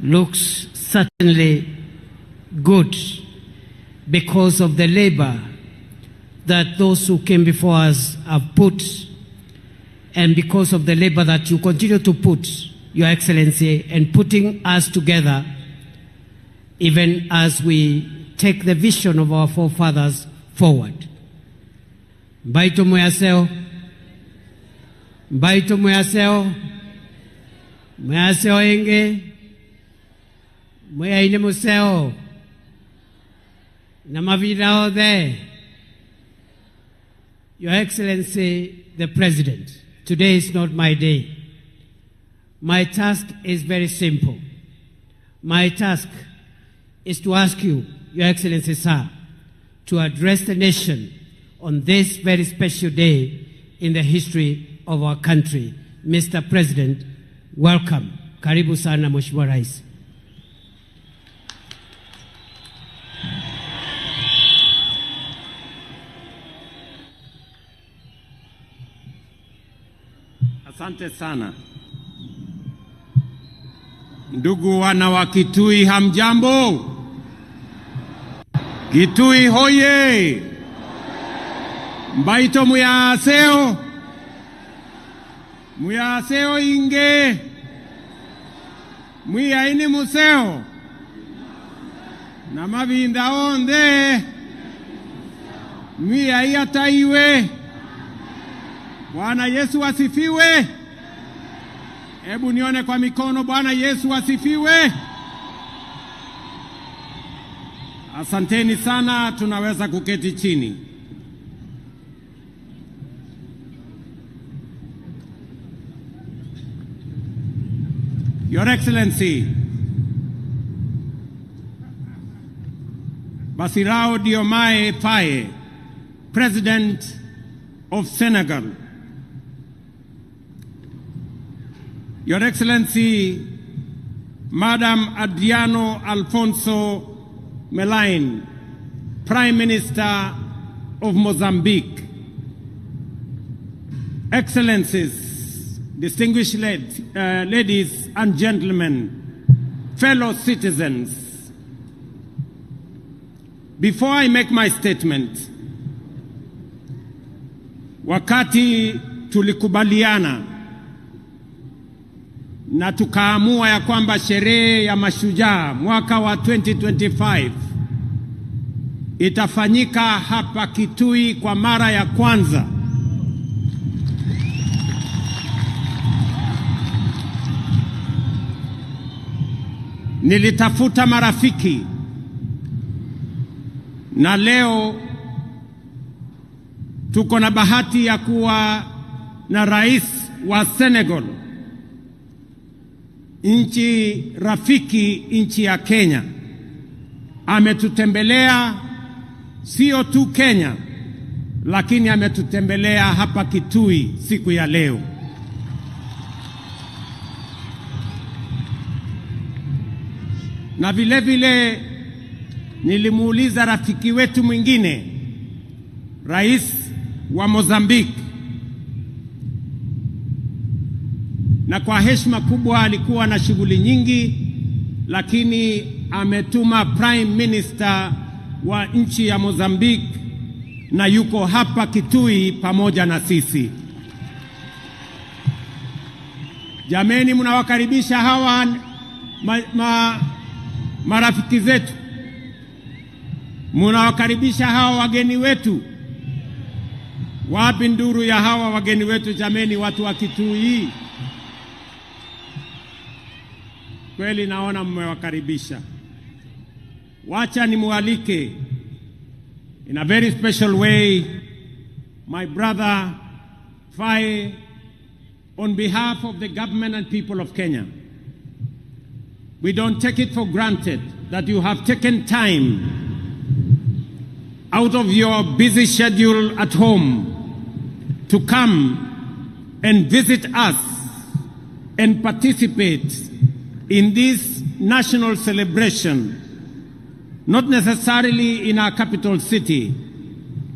looks certainly good because of the labor that those who came before us have put, and because of the labor that you continue to put, Your Excellency, and putting us together, even as we take the vision of our forefathers forward. Mbaito muyaseo, mbaito muyaseo, muyaseo enge, muyaine museo, na mavira ode. Your Excellency, the President, today is not my day. My task is very simple. My task is to ask you, Your Excellency, sir, to address the nation on this very special day in the history of our country. Mr. President, welcome. Karibu sana Mheshimiwa Rais. Asante sana. Ndugu wana wa Kitui, hamjambo? Kitui hoye! Mbaito muyaseo? Muyaseo inge? Muyaini museo? Na mavinda onde? Muyai taiwe? Bwana Yesu asifiwe. Hebu nione kwa mikono. Bwana Yesu asifiwe. Asanteni sana, tunaweza kuketi chini. Your Excellency, Bassirou Diomaye Faye, President of Senegal. Your Excellency, Madam Adriano Alfonso Melaine, Prime Minister of Mozambique. Excellencies, distinguished ladies and gentlemen, fellow citizens, before I make my statement, wakati tulikubaliana na tukaamua ya kwamba sherehe ya Mashujaa mwaka wa 2025 itafanyika hapa Kitui kwa mara ya kwanza. Nilitafuta marafiki na leo tuko na bahati ya kuwa na rais wa Senegal, nchi rafiki, nchi ya Kenya. Ametutembelea sio tu Kenya, lakini ametutembelea hapa Kitui siku ya leo. Na vile vile nilimuuliza rafiki wetu mwingine, rais wa Mozambique, na kwa heshima kubwa alikuwa na shughuli nyingi, lakini ametuma Prime Minister wa nchi ya Mozambique na yuko hapa Kitui pamoja na sisi. Jameni, mnawakaribisha hawa marafiki zetu? Mnawakaribisha hawa wageni wetu? Wapi nduru ya hawa wageni wetu jameni, watu wa Kitui? Kweli naona mmewakaribisha. Wacha nimualike in a very special way my brother Faye on behalf of the government and people of Kenya. We don't take it for granted that you have taken time out of your busy schedule at home to come and visit us and participate in this national celebration, not necessarily in our capital city,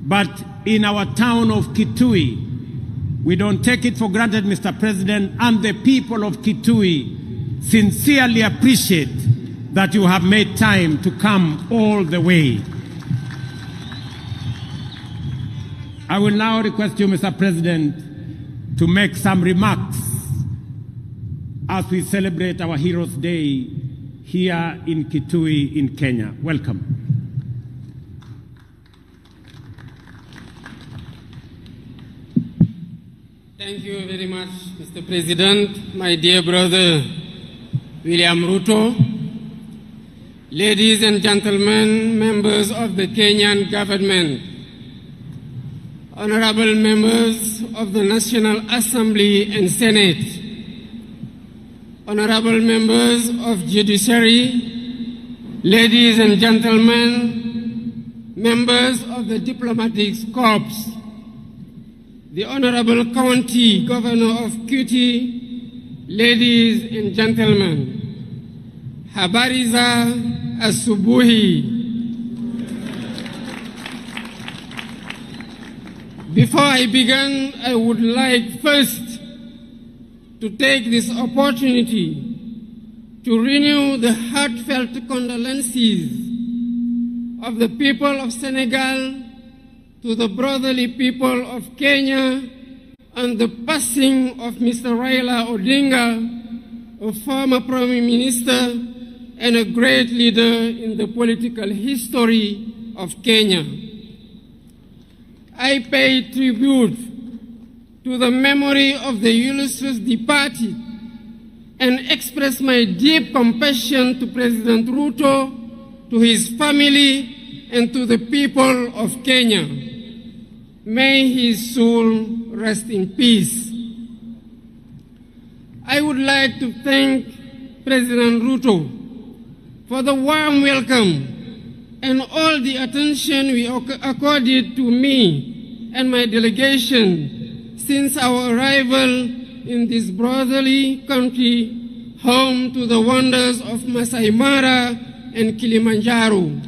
but in our town of Kitui. We don't take it for granted, Mr. President, and the people of Kitui sincerely appreciate that you have made time to come all the way. I will now request you, Mr. President, to make some remarks as we celebrate our Heroes' Day here in Kitui in Kenya. Welcome. Thank you very much, Mr. President, my dear brother William Ruto, ladies and gentlemen, members of the Kenyan government, honorable members of the National Assembly and Senate, honorable members of Judiciary, ladies and gentlemen, members of the Diplomatic Corps, the Honorable County Governor of Kitui, ladies and gentlemen, habari za asubuhi. Before I begin, I would like first to take this opportunity to renew the heartfelt condolences of the people of Senegal to the brotherly people of Kenya on the passing of Mr. Raila Odinga, a former Prime Minister and a great leader in the political history of Kenya. I pay tribute to the memory of the illustrious departed and express my deep compassion to President Ruto, to his family, and to the people of Kenya. May his soul rest in peace. I would like to thank President Ruto for the warm welcome and all the attention we accorded to me and my delegation since our arrival in this brotherly country, home to the wonders of Masai Mara and Kilimanjaro.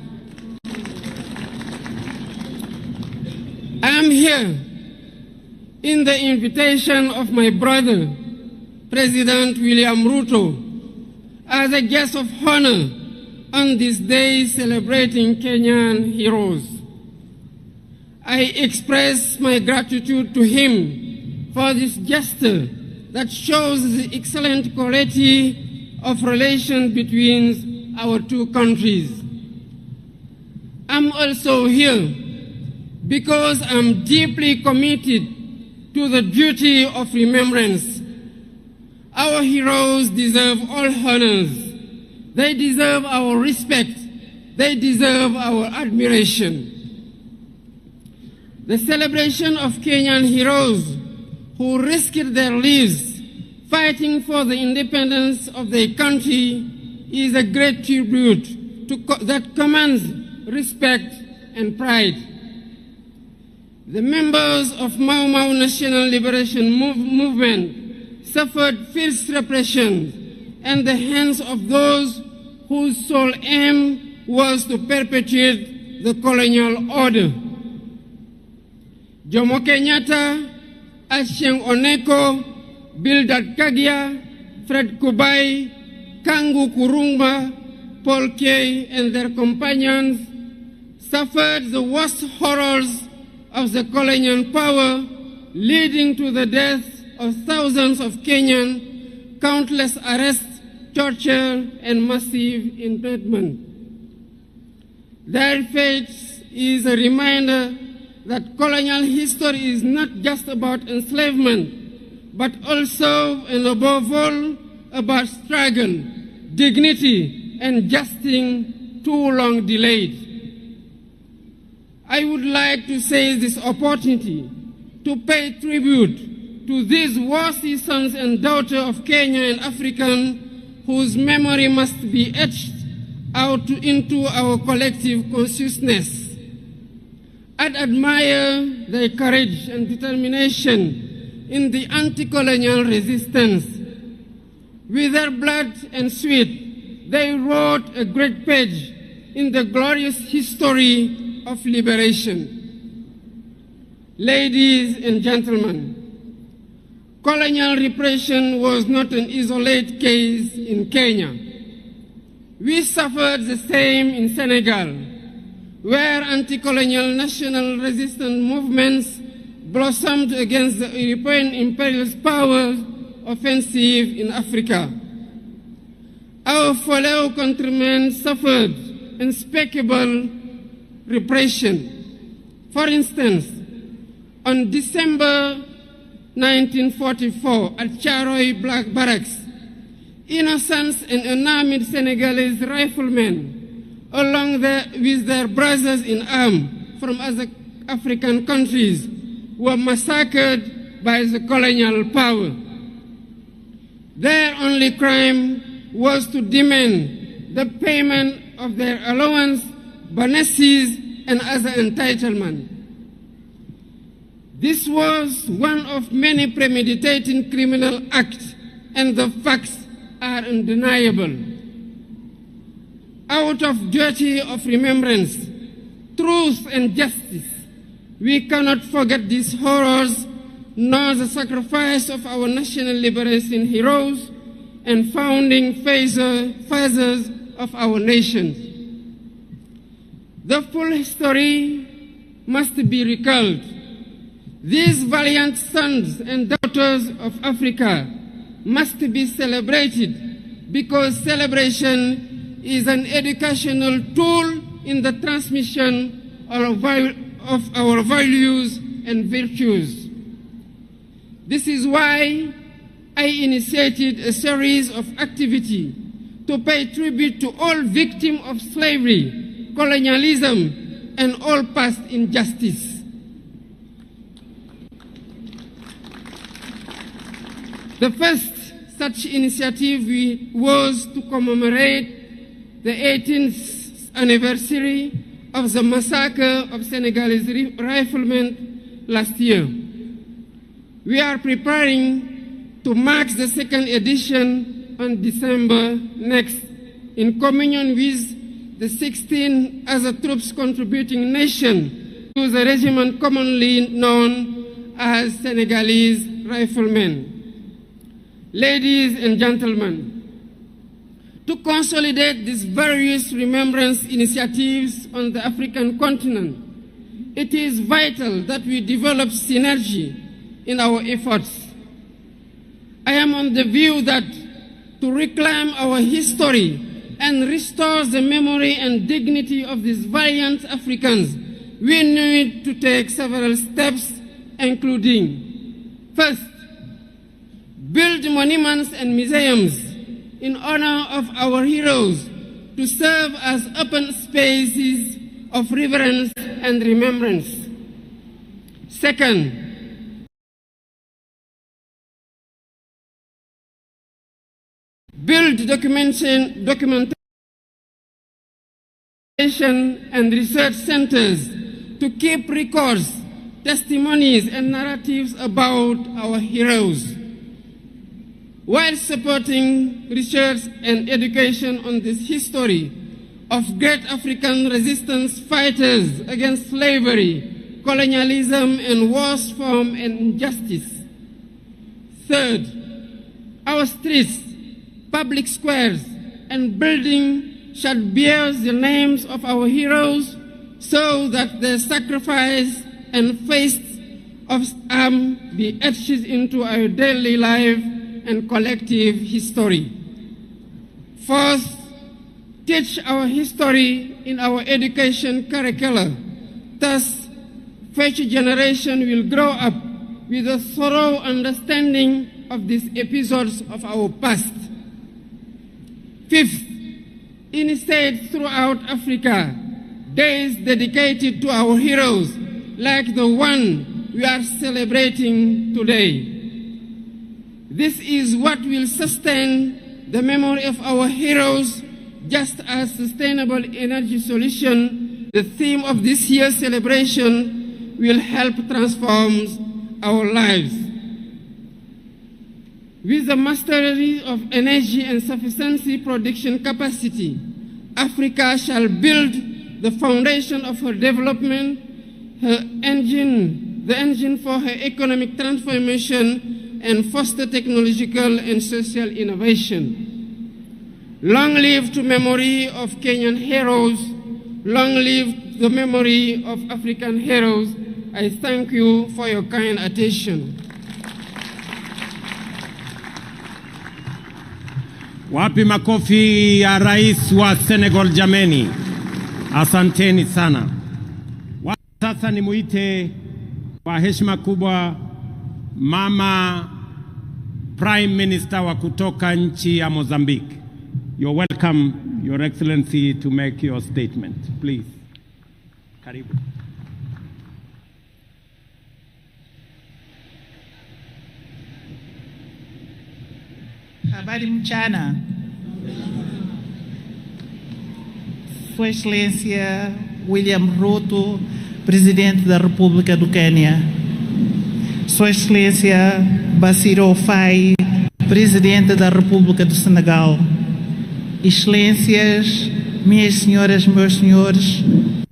I am here in the invitation of my brother, President William Ruto, as a guest of honor on this day celebrating Kenyan heroes. I express my gratitude to him for this gesture that shows the excellent quality of relations between our two countries. I'm also here because I'm deeply committed to the duty of remembrance. Our heroes deserve all honors. They deserve our respect. They deserve our admiration. The celebration of Kenyan heroes who risked their lives fighting for the independence of their country is a great tribute that commands respect and pride. The members of Mau Mau National Liberation Movement suffered fierce repression at the hands of those whose sole aim was to perpetuate the colonial order. Jomo Kenyatta, Achieng Oneko, Bildad Kagia, Fred Kubai, Kangu Kurungba, Paul Kay, and their companions suffered the worst horrors of the colonial power, leading to the death of thousands of Kenyans, countless arrests, torture, and massive internment. Their fate is a reminder that colonial history is not just about enslavement, but also and above all about struggle, dignity, and justice too long delayed. I would like to seize this opportunity to pay tribute to these worthy sons and daughters of Kenya and African whose memory must be etched out into our collective consciousness. I admire their courage and determination in the anti-colonial resistance. With their blood and sweat, they wrote a great page in the glorious history of liberation. Ladies and gentlemen, colonial repression was not an isolated case in Kenya. We suffered the same in Senegal, where anti-colonial national resistance movements blossomed against the European imperialist powers' offensive in Africa. Our fellow countrymen suffered unspeakable repression. For instance, on December 1944 at Charoy Black Barracks, innocents and unarmed Senegalese riflemen, along with their brothers in arms from other African countries, were massacred by the colonial power. Their only crime was to demand the payment of their allowance, bonuses, and other entitlements. This was one of many premeditated criminal acts, and the facts are undeniable. Out of duty of remembrance, truth, and justice, we cannot forget these horrors, nor the sacrifice of our national liberation heroes and founding fathers of our nation. The full history must be recalled. These valiant sons and daughters of Africa must be celebrated, because celebration is an educational tool in the transmission of our values and virtues. This is why I initiated a series of activities to pay tribute to all victims of slavery, colonialism, and all past injustice. The first such initiative was to commemorate the 18th anniversary of the massacre of Senegalese riflemen last year. We are preparing to mark the second edition on December next, in communion with the 16 other troops contributing nations to the regiment commonly known as Senegalese riflemen. Ladies and gentlemen, to consolidate these various remembrance initiatives on the African continent, it is vital that we develop synergy in our efforts. I am on the view that to reclaim our history and restore the memory and dignity of these valiant Africans, we need to take several steps, including, first, build monuments and museums in honor of our heroes to serve as open spaces of reverence and remembrance. Second, build documentation and research centers to keep records, testimonies, and narratives about our heroes, while supporting research and education on this history of great African resistance fighters against slavery, colonialism, and worst form and injustice. Third, our streets, public squares, and buildings should bear the names of our heroes so that their sacrifice and faith of arms be etched into our daily life and collective history. Fourth, teach our history in our education curricula. Thus, future generation will grow up with a thorough understanding of these episodes of our past. Fifth, instead throughout Africa, days dedicated to our heroes, like the one we are celebrating today. This is what will sustain the memory of our heroes, just as sustainable energy solution, the theme of this year's celebration, will help transform our lives. With the mastery of energy and sufficiency production capacity, Africa shall build the foundation of her development, the engine for her economic transformation, and foster technological and social innovation. Long live to memory of Kenyan heroes. Long live the memory of African heroes. I thank you for your kind attention. Wapi makofi ya rais wa Senegal jameni. Asanteni sana. Sasa nimuite kwa heshima kubwa Mama Prime Minister wa kutoka nchi ya Mozambique. You're welcome, Your Excellency, to make your statement. Please. Karibu. Habari mchana. Sua Excelência William Ruto, Presidente da República do Quênia. Sua Excelência Bassirou Faye, Presidente da República do Senegal. Excelências, minhas senhoras, meus senhores,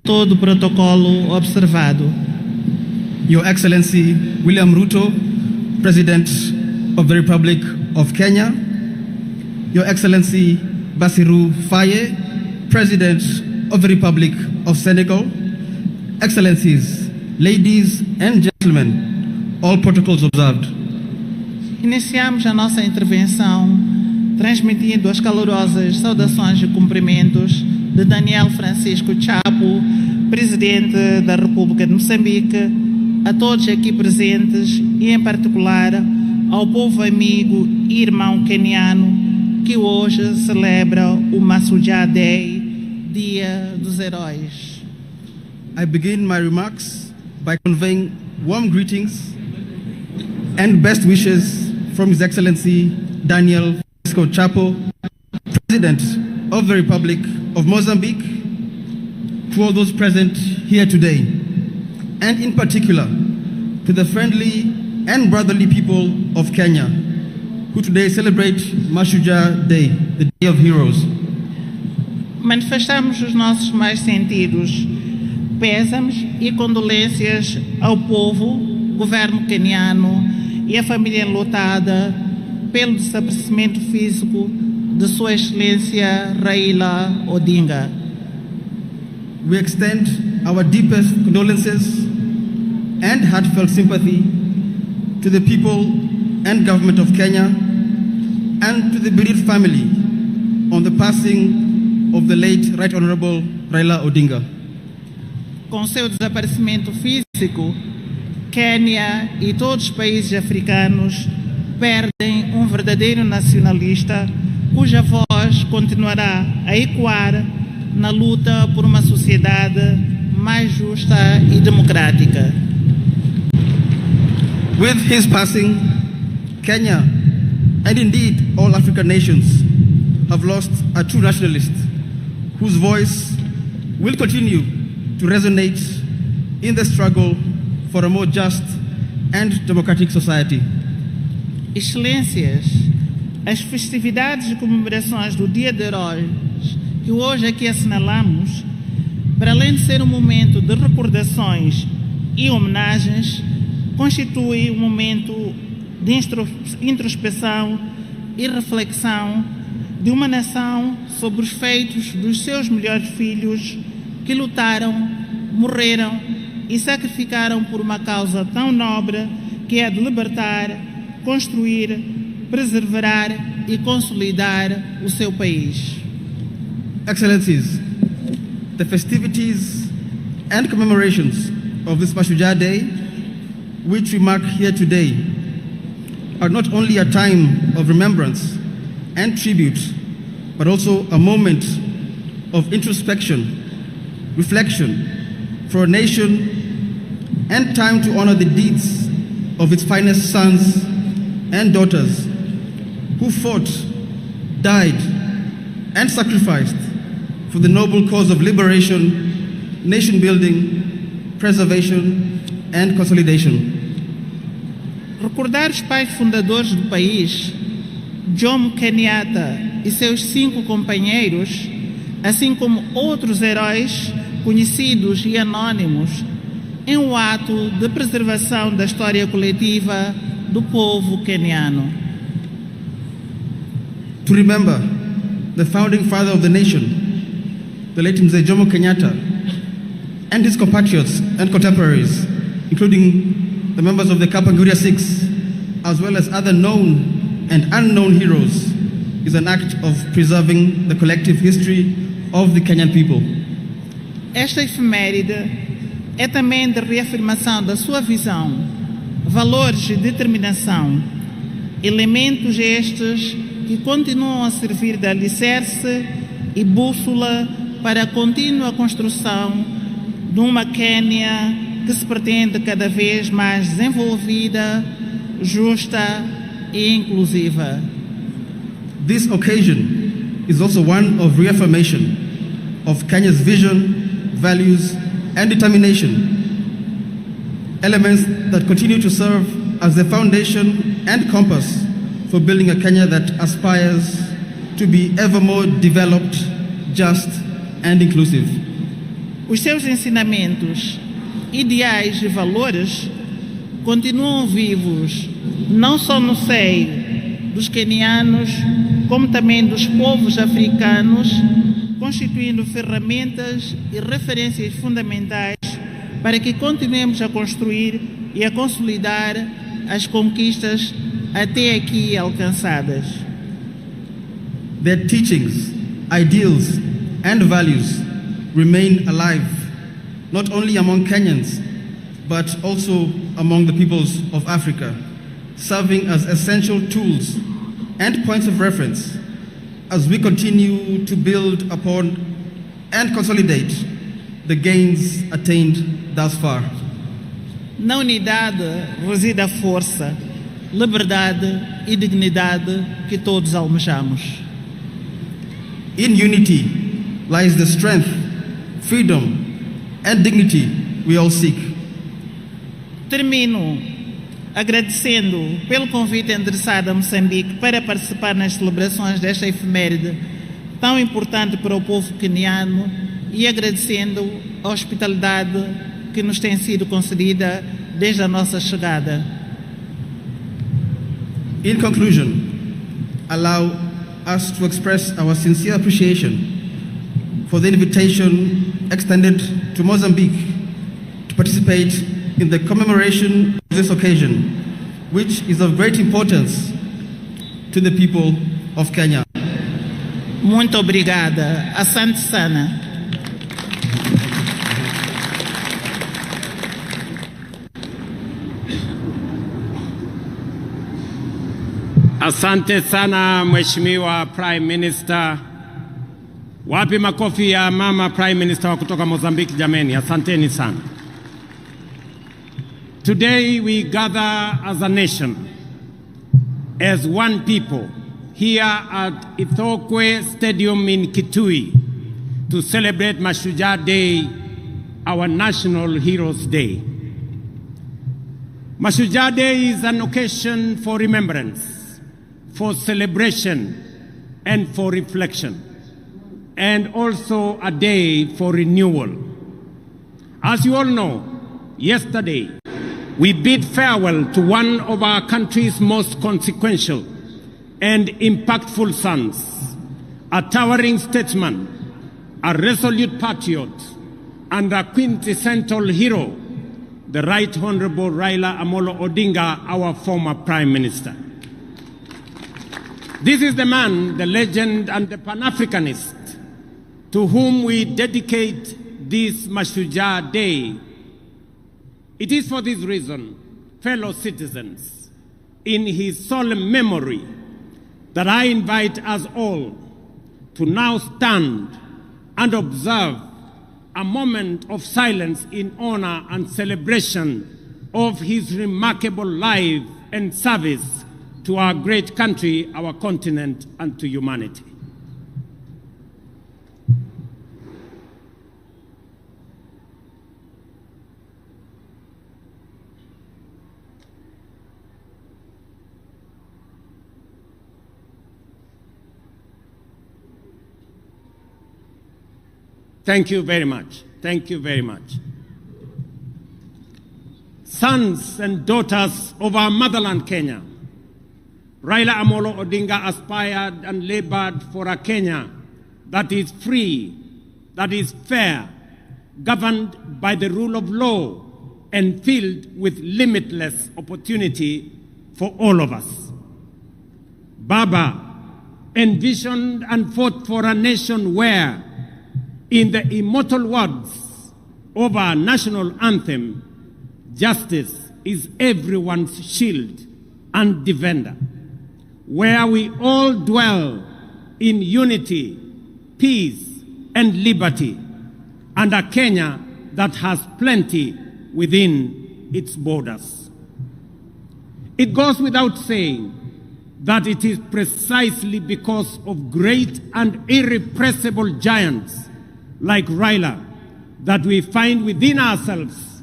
todo o protocolo observado. Your Excellency William Ruto, President of the Republic of Kenya. Your Excellency Bassirou Faye, President of the Republic of Senegal. Excellencies, ladies and gentlemen, all protocols observed. Iniciamos a nossa intervenção transmitindo as calorosas saudações e cumprimentos de Daniel Francisco Chapo, Presidente da República de Moçambique, a todos aqui presentes e, em particular, ao povo amigo e irmão queniano que hoje celebra o Mashujaa Day, Dia dos Heróis. I begin my remarks by conveying warm greetings and best wishes from His Excellency Daniel Francisco Chapo, President of the Republic of Mozambique, to all those present here today, and in particular to the friendly and brotherly people of Kenya, who today celebrate Mashujaa Day, the Day of Heroes. Manifestamos os nossos mais sentidos pésamos e condolências ao povo, governo queniano e a família enlutada pelo desaparecimento físico de Sua Excelência Raila Odinga. We extend our deepest condolences and heartfelt sympathy to the people and government of Kenya and to the bereaved family on the passing of the late Right Honorable Raila Odinga. Com seu desaparecimento físico, Quênia e todos os países africanos perdem um verdadeiro nacionalista cuja voz continuará a ecoar na luta por uma sociedade mais justa e democrática. With his passing, Kenya, and indeed all African nations, have lost a true nationalist whose voice will continue to resonate in the struggle for a more just and democratic society. Excelências, as festividades e comemorações do Dia de Heróis que hoje aqui assinalamos, para além de ser um momento de recordações e homenagens, constitui um momento de introspeção e reflexão de uma nação sobre os feitos dos seus melhores filhos que lutaram, morreram e sacrificaram por uma causa tão nobre que é de libertar, construir, preservar e consolidar o seu país. Excellencies, the festivities and commemorations of this Mashujaa Day, which we mark here today, are not only a time of remembrance and tribute, but also a moment of introspection, reflection for a nation, and time to honor the deeds of its finest sons and daughters who fought, died, and sacrificed for the noble cause of liberation, nation building, preservation, and consolidation. Recordar os pais fundadores do país, Jomo Kenyatta e seus 5 companheiros, assim como outros heróis conhecidos e anônimos, em um ato de preservação da história coletiva do povo queniano. To remember the founding father of the nation, the late Mzee Jomo Kenyatta, and his compatriots and contemporaries, including the members of the Kapenguria Six, as well as other known and unknown heroes, is an act of preserving the collective history of the Kenyan people. Esta efeméride é também de reafirmação da sua visão, valores e determinação, elementos estes que continuam a servir de alicerce e bússola para a contínua construção de uma Quênia que se pretende cada vez mais desenvolvida, justa e inclusiva. This occasion is also one of reaffirmation of Kenya's vision, values, and determination, elements that continue to serve as the foundation and compass for building a Kenya that aspires to be ever more developed, just, and inclusive. Os seus ensinamentos, ideais e valores continuam vivos, não só no seio dos quenianos, como também dos povos africanos, constituindo ferramentas e referências fundamentais para que continuemos a construir e a consolidar as conquistas até aqui alcançadas. Their teachings, ideals, and values remain alive, not only among Kenyans, but also among the peoples of Africa, serving as essential tools and points of reference as we continue to build upon and consolidate the gains attained thus far. Na unidade reside a força, liberdade e dignidade que todos almejamos. In unity lies the strength, freedom, and dignity we all seek. Termino agradecendo pelo convite endereçado a Moçambique para participar nas celebrações desta efeméride tão importante para o povo queniano e agradecendo a hospitalidade que nos tem sido concedida desde a nossa chegada. In conclusion, allow us to express our sincere appreciation for the invitation extended to Mozambique to participate in the commemoration of this occasion, which is of great importance to the people of Kenya. Muito obrigada. Asante sana. Asante sana Mheshimiwa Prime Minister. Wapi makofi ya mama Prime Minister wa kutoka Mozambique jameni, asanteni sana. Today we gather as a nation, as one people, here at Ithookwe Stadium in Kitui to celebrate Mashujaa Day, our National Heroes Day. Mashujaa Day is an occasion for remembrance, for celebration, and for reflection, and also a day for renewal. As you all know, yesterday, we bid farewell to one of our country's most consequential and impactful sons, a towering statesman, a resolute patriot, and a quintessential hero, the Right Honorable Raila Amolo Odinga, our former Prime Minister. This is the man, the legend, and the Pan-Africanist to whom we dedicate this Mashujaa Day. It is for this reason, fellow citizens, in his solemn memory, that I invite us all to now stand and observe a moment of silence in honor and celebration of his remarkable life and service to our great country, our continent, and to humanity. Thank you very much. Thank you very much. sons and daughters of our motherland, Kenya, Raila Amolo Odinga aspired and labored for a Kenya that is free, that is fair, governed by the rule of law, and filled with limitless opportunity for all of us. Baba envisioned and fought for a nation where, in the immortal words of our national anthem, justice is everyone's shield and defender, where we all dwell in unity, peace, and liberty, and a Kenya that has plenty within its borders. It goes without saying that it is precisely because of great and irrepressible giants like Raila that we find within ourselves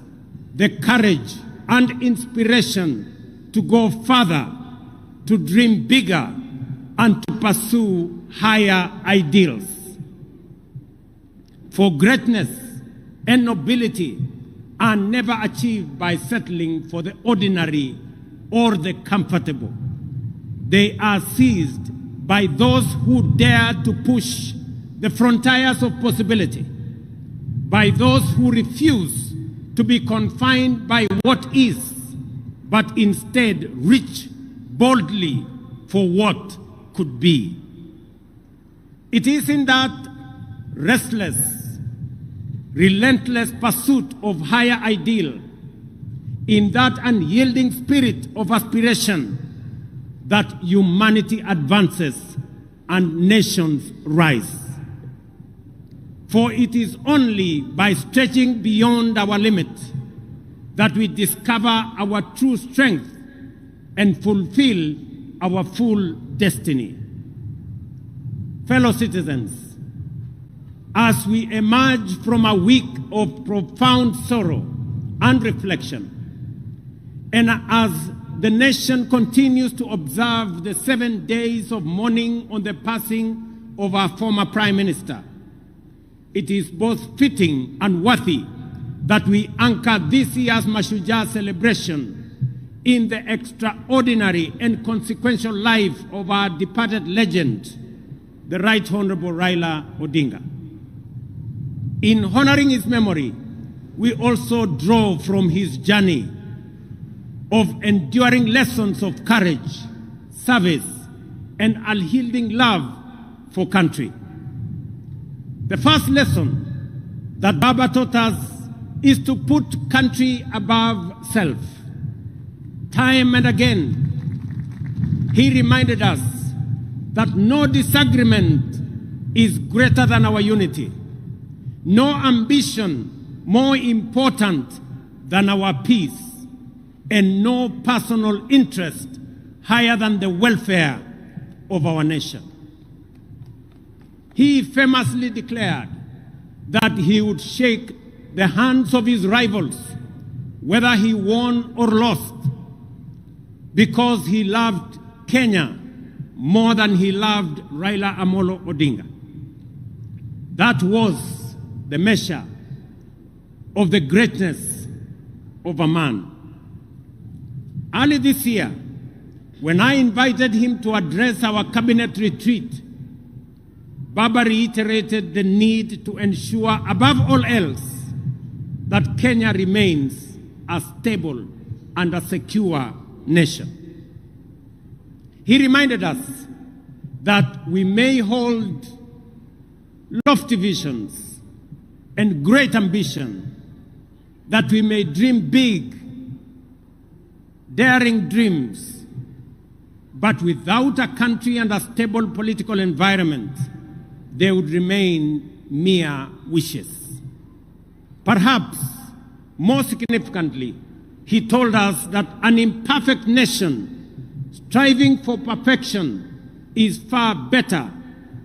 the courage and inspiration to go further, to dream bigger, and to pursue higher ideals. For greatness and nobility are never achieved by settling for the ordinary or the comfortable. They are seized by those who dare to push the frontiers of possibility, by those who refuse to be confined by what is, but instead reach boldly for what could be. It is in that restless, relentless pursuit of higher ideal, in that unyielding spirit of aspiration, that humanity advances and nations rise. For it is only by stretching beyond our limit that we discover our true strength and fulfill our full destiny. Fellow citizens, as we emerge from a week of profound sorrow and reflection, and as the nation continues to observe the 7 days of mourning on the passing of our former Prime Minister, it is both fitting and worthy that we anchor this year's Mashujaa celebration in the extraordinary and consequential life of our departed legend, the Right Honorable Raila Odinga. In honoring his memory, we also draw from his journey of enduring lessons of courage, service, and unyielding love for country. The first lesson that Baba taught us is to put country above self. Time and again, he reminded us that no disagreement is greater than our unity, no ambition more important than our peace, and no personal interest higher than the welfare of our nation. He famously declared that he would shake the hands of his rivals, whether he won or lost, because he loved Kenya more than he loved Raila Amolo Odinga. That was the measure of the greatness of a man. Early this year, when I invited him to address our cabinet retreat, Baba reiterated the need to ensure, above all else, that Kenya remains a stable and a secure nation. He reminded us that we may hold lofty visions and great ambition, that we may dream big, daring dreams, but without a country and a stable political environment, they would remain mere wishes. Perhaps more significantly, he told us that an imperfect nation striving for perfection is far better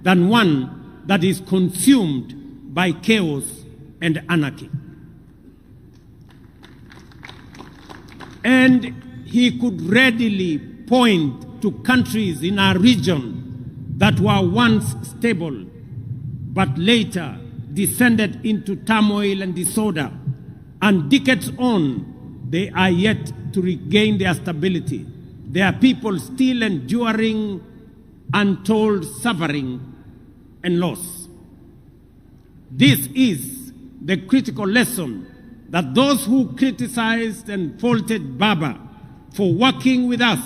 than one that is consumed by chaos and anarchy. And he could readily point to countries in our region that were once stable, but later descended into turmoil and disorder, and decades on, they are yet to regain their stability. There are people still enduring untold suffering and loss. This is the critical lesson that those who criticized and faulted Baba for working with us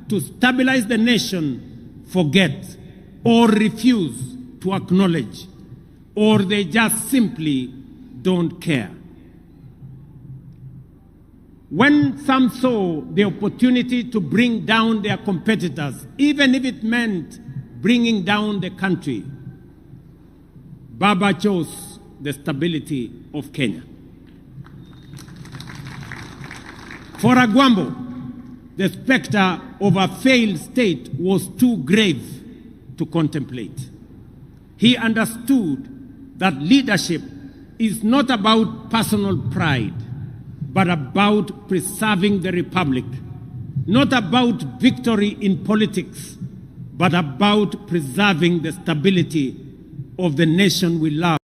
to stabilize the nation forget or refuse to acknowledge, or they just simply don't care. When some saw the opportunity to bring down their competitors, even if it meant bringing down the country, Baba chose the stability of Kenya. For Agwambo, the specter of a failed state was too grave to contemplate. He understood that leadership is not about personal pride, but about preserving the republic, not about victory in politics, but about preserving the stability of the nation we love.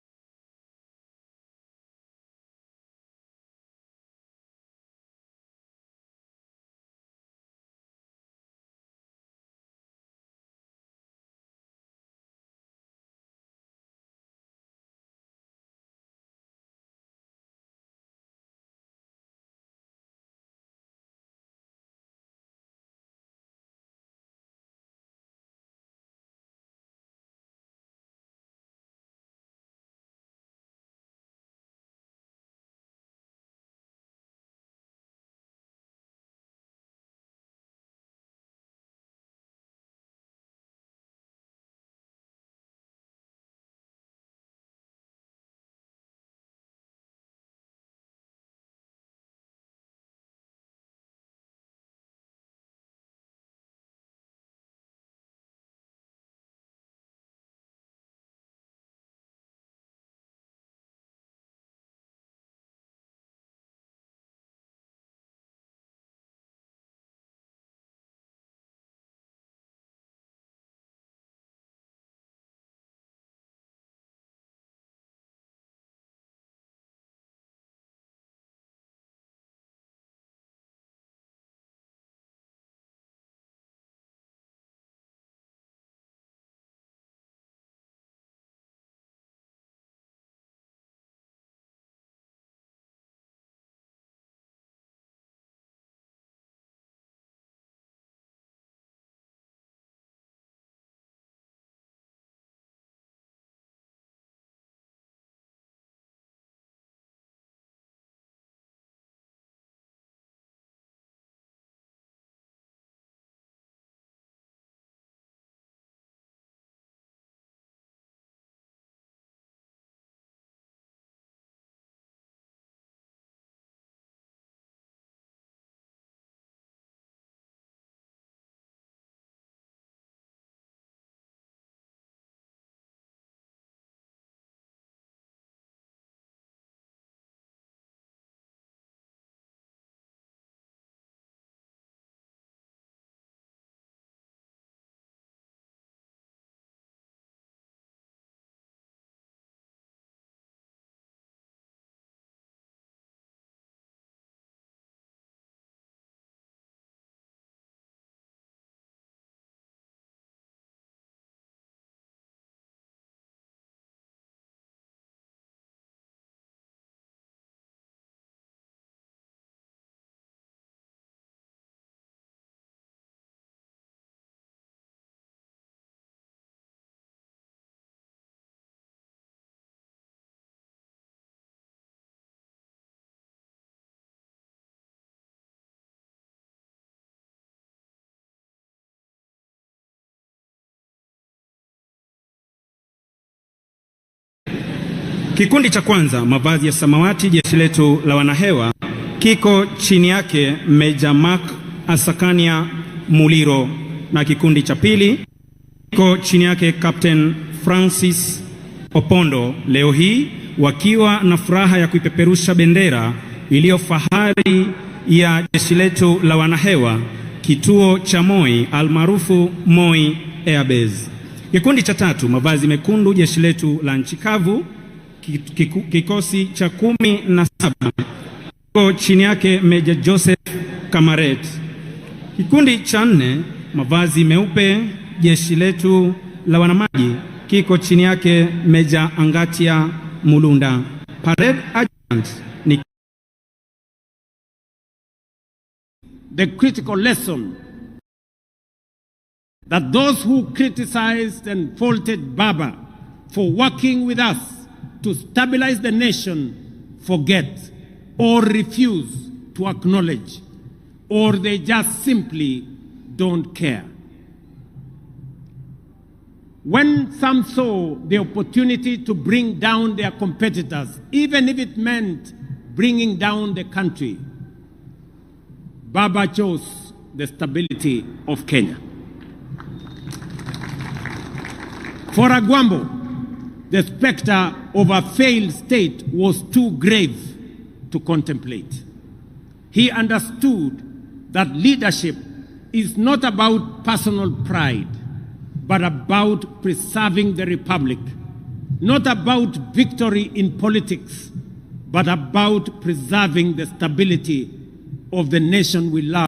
Kikundi cha kwanza, mavazi ya samawati, jeshi letu la wanahewa, kiko chini yake Meja Mark Asakania Muliro, na kikundi cha pili kiko chini yake Captain Francis Opondo, leo hii wakiwa na furaha ya kuipeperusha bendera iliyo fahari ya jeshi letu la wanahewa, kituo cha Moi almaarufu Moi Airbase. Kikundi cha tatu, mavazi mekundu, jeshi letu la nchi kavu, kikosi cha 17 kiko chini yake Meja Joseph Kamaret. Kikundi cha 4, mavazi meupe, jeshi letu la wanamaji, kiko chini yake Meja Angatia Mulunda. Parade adjutant ni the critical lesson that those who criticized and faulted Baba for working with us to stabilize the nation forget or refuse to acknowledge, or they just simply don't care. When some saw the opportunity to bring down their competitors, even if it meant bringing down the country, Baba chose the stability of Kenya. For Agwambo, the specter of a failed state was too grave to contemplate. He understood that leadership is not about personal pride, but about preserving the republic, not about victory in politics, but about preserving the stability of the nation we love.